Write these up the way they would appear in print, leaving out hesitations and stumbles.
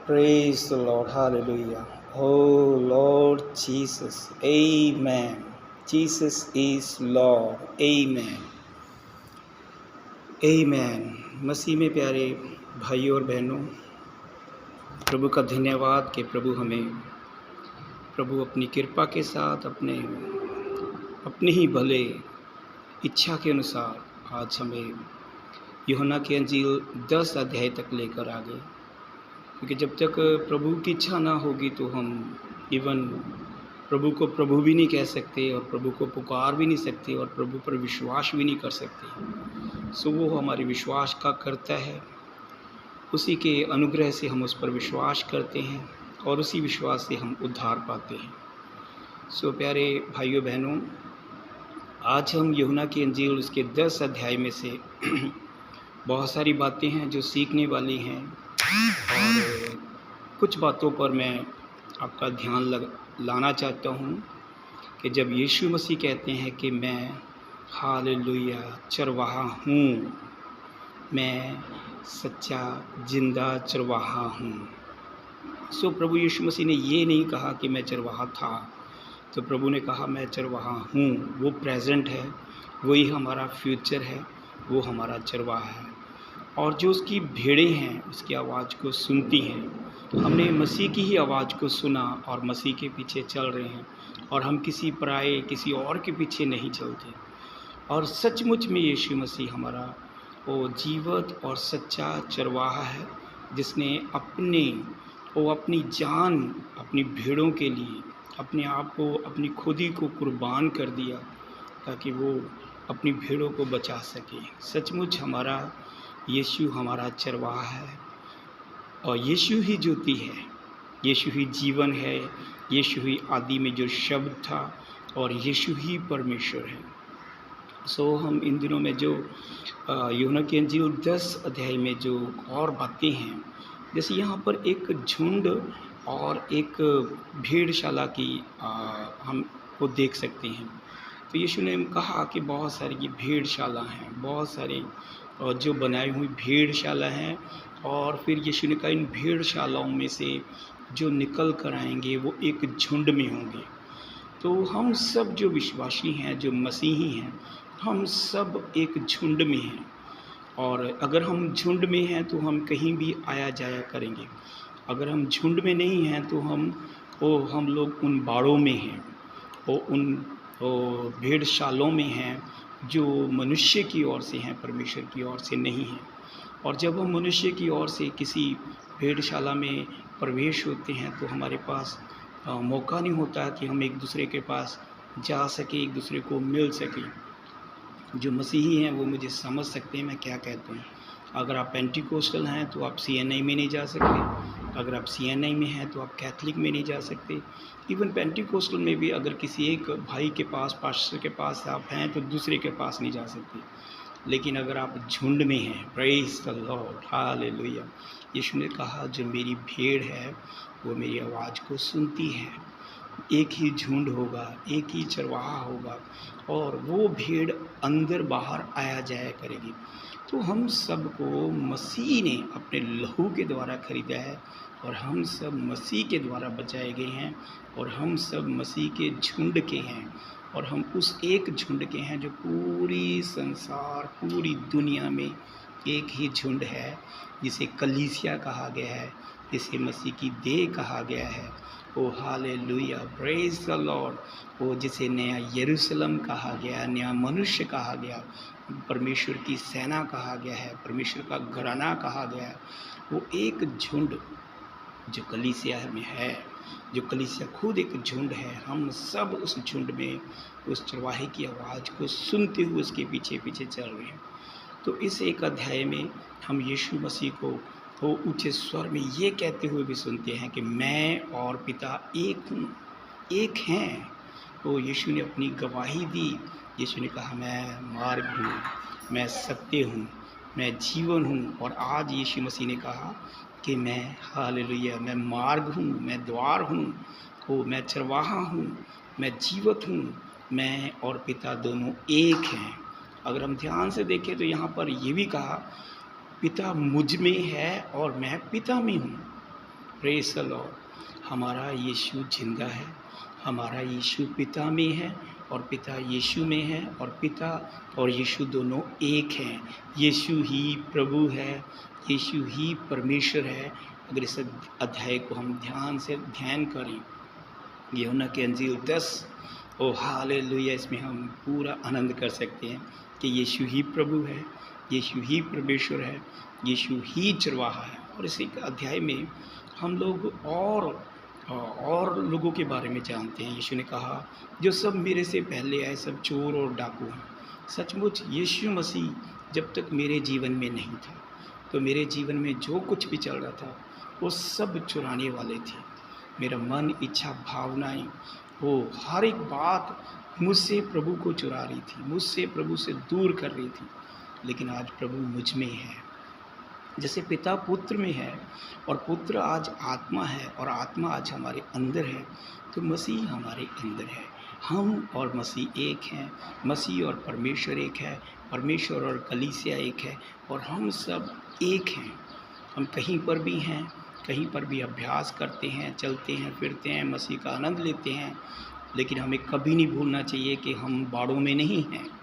Praise the Lord. Hallelujah. Oh Lord Jesus. Amen. Jesus is Lord. Amen. Amen. मसीह में प्यारे भाइयों और बहनों, प्रभु का धन्यवाद कि प्रभु अपनी कृपा के साथ अपने ही भले इच्छा के अनुसार आज हमें यूहन्ना की अंजील 10 अध्याय तक लेकर आ गए। क्योंकि जब तक प्रभु की इच्छा ना होगी तो हम इवन प्रभु को प्रभु भी नहीं कह सकते और प्रभु को पुकार भी नहीं सकते और प्रभु पर विश्वास भी नहीं कर सकते। सो वो हमारे विश्वास का करता है, उसी के अनुग्रह से हम उस पर विश्वास करते हैं और उसी विश्वास से हम उद्धार पाते हैं। सो प्यारे भाइयों बहनों, आज हम यूहन्ना की अंजील उसके 10 अध्याय में से बहुत सारी बातें हैं जो सीखने वाली हैं और कुछ बातों पर मैं आपका ध्यान लाना चाहता हूँ कि जब यीशु मसीह कहते हैं कि मैं हालेलुया चरवाहा हूँ, मैं सच्चा जिंदा चरवाहा हूँ। सो प्रभु यीशु मसीह ने ये नहीं कहा कि मैं चरवाहा था, तो प्रभु ने कहा मैं चरवाहा हूँ। वो प्रेजेंट है, वही हमारा फ्यूचर है, वो हमारा चरवाहा है और जो उसकी भेड़ें हैं उसकी आवाज़ को सुनती हैं। हमने मसीह की ही आवाज़ को सुना और मसीह के पीछे चल रहे हैं और हम किसी पराये किसी और के पीछे नहीं चलते। और सचमुच में यीशु मसीह हमारा वो जीवत और सच्चा चरवाहा है जिसने अपनी जान अपनी भेड़ों के लिए अपने आप को अपनी खुदी को कुर्बान कर दिया ताकि वो अपनी भेड़ों को बचा सके। सचमुच हमारा यीशु हमारा चरवाहा है और यीशु ही ज्योति है, यीशु ही जीवन है, यीशु ही आदि में जो शब्द था और यीशु ही परमेश्वर है। सो हम इन दिनों में जो यूहन्ना की अंजील 10 अध्याय में जो और बातें हैं, जैसे यहाँ पर एक झुंड और एक भेड़शाला की हम को देख सकते हैं। तो यीशु ने कहा कि बहुत सारी ये भेड़शाला हैं, बहुत सारे जो बनाई हुई भेड़शाला हैं और फिर यीशु ने कहा इन भेड़शालाओं में से जो निकल कर आएंगे वो एक झुंड में होंगे। तो हम सब जो विश्वासी हैं, जो मसीही हैं, हम सब एक झुंड में हैं और अगर हम झुंड में हैं तो हम कहीं भी आया जाया करेंगे। अगर हम झुंड में नहीं हैं तो हम लोग उन बाड़ों में हैं, उन भेड़शालों में हैं जो मनुष्य की ओर से हैं, परमेश्वर की ओर से नहीं हैं। और जब हम मनुष्य की ओर से किसी भेड़शाला में प्रवेश होते हैं तो हमारे पास मौका नहीं होता कि हम एक दूसरे के पास जा सके, एक दूसरे को मिल सके। जो मसीही हैं वो मुझे समझ सकते हैं मैं क्या कहता हूँ। अगर आप पेंटिकोस्टल हैं तो आप CNI में नहीं जा सकते, अगर आप CNI में हैं तो आप कैथलिक में नहीं जा सकते। इवन पेंटिकोस्टल में भी अगर किसी एक भाई के पास, पास्टर के पास आप हैं तो दूसरे के पास नहीं जा सकते। लेकिन अगर आप झुंड में हैं, प्रेज़ द लॉर्ड, हालेलुया। यीशु ने कहा जो मेरी भेड़ है वो मेरी आवाज़ को सुनती है। एक ही झुंड होगा, एक ही चरवाहा होगा और वो भेड़ अंदर बाहर आया जाया करेगी। तो हम सबको मसीह ने अपने लहू के द्वारा खरीदा है और हम सब मसीह के द्वारा बचाए गए हैं और हम सब मसीह के झुंड के हैं और हम उस एक झुंड के हैं जो पूरी संसार, पूरी दुनिया में एक ही झुंड है जिसे कलीसिया कहा गया है, जिसे मसीह की देह कहा गया है। ओ हालेलुया, प्रेज़ द लॉर्ड। वो जिसे नया यरूशलेम कहा गया, नया मनुष्य कहा गया, परमेश्वर की सेना कहा गया है, परमेश्वर का घराना कहा गया है। वो एक झुंड जो कलीसिया में है, जो कलीसिया खुद एक झुंड है, हम सब उस झुंड में उस चरवाहे की आवाज़ को सुनते हुए उसके पीछे पीछे चल रहे हैं। तो इस एक अध्याय में हम यीशु मसीह को वो ऊँचे स्वर में ये कहते हुए भी सुनते हैं कि मैं और पिता एक हूँ, एक हैं। तो यीशु ने अपनी गवाही दी। यीशु ने कहा मैं मार्ग हूँ, मैं सत्य हूँ, मैं जीवन हूँ। और आज यीशु मसीह ने कहा कि मैं हालेलुया, मैं मार्ग हूँ, मैं द्वार हूँ, मैं चरवाहा हूँ, मैं जीवत हूँ, मैं और पिता दोनों एक हैं। अगर हम ध्यान से देखें तो यहाँ पर ये भी कहा पिता मुझ में है और मैं पिता में हूँ। Praise the Lord. हमारा यीशु जिंदा है, हमारा यीशु पिता में है और पिता यीशु में है और पिता और यीशु दोनों एक हैं। यीशु ही प्रभु है, यीशु ही परमेश्वर है। अगर इस अध्याय को हम ध्यान से ध्यान करें, यूहन्ना की अंजील 10, ओ हालेलुया, इसमें हम पूरा आनंद कर सकते हैं कि यीशु ही प्रभु है, यीशु ही परमेश्वर है, यीशु ही चरवाहा है। और इसी अध्याय में हम लोग और लोगों के बारे में जानते हैं। यीशु ने कहा, जो सब मेरे से पहले आए सब चोर और डाकू हैं। सचमुच यीशु मसीह जब तक मेरे जीवन में नहीं था, तो मेरे जीवन में जो कुछ भी चल रहा था वो सब चुराने वाले थे। मेरा मन, इच्छा, भावनाएं, वो हर एक बात मुझसे प्रभु को चुरा रही थी, मुझसे प्रभु से दूर कर रही थी। लेकिन आज प्रभु मुझ में है। जैसे पिता पुत्र में है और पुत्र आज आत्मा है और आत्मा आज हमारे अंदर है, तो मसीह हमारे अंदर है। हम और मसीह एक हैं, मसीह और परमेश्वर एक है, परमेश्वर और कलीसिया एक है और हम सब एक हैं। हम कहीं पर भी हैं, कहीं पर भी अभ्यास करते हैं, चलते हैं, फिरते हैं, मसीह का आनंद लेते हैं, लेकिन हमें कभी नहीं भूलना चाहिए कि हम बाड़ों में नहीं हैं।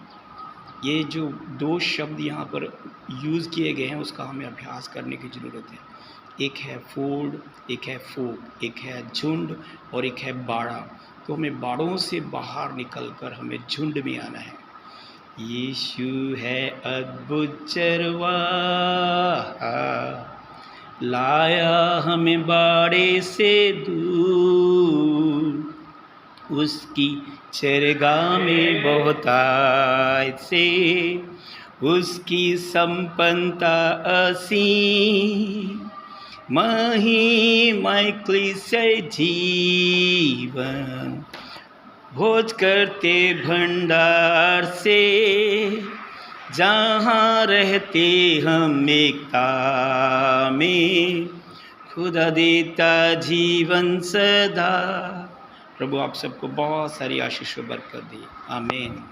ये जो दो शब्द यहाँ पर यूज़ किए गए हैं उसका हमें अभ्यास करने की ज़रूरत है। एक है फोल्ड, एक है फोक, एक है झुंड और एक है बाड़ा। तो हमें बाड़ों से बाहर निकलकर हमें झुंड में आना है। यीशु है अद्भुत चरवाहा, लाया हमें बाड़े से दूर, उसकी चरगाह में बहुतायत से उसकी संपन्नता असीम, महिमा क्लेशय जीवन भोज करते भंडार से, जहाँ रहते हम एकता में, खुदा देता जीवन सदा। प्रभु आप सबको बहुत सारी आशीष व बरकत दे। आमीन।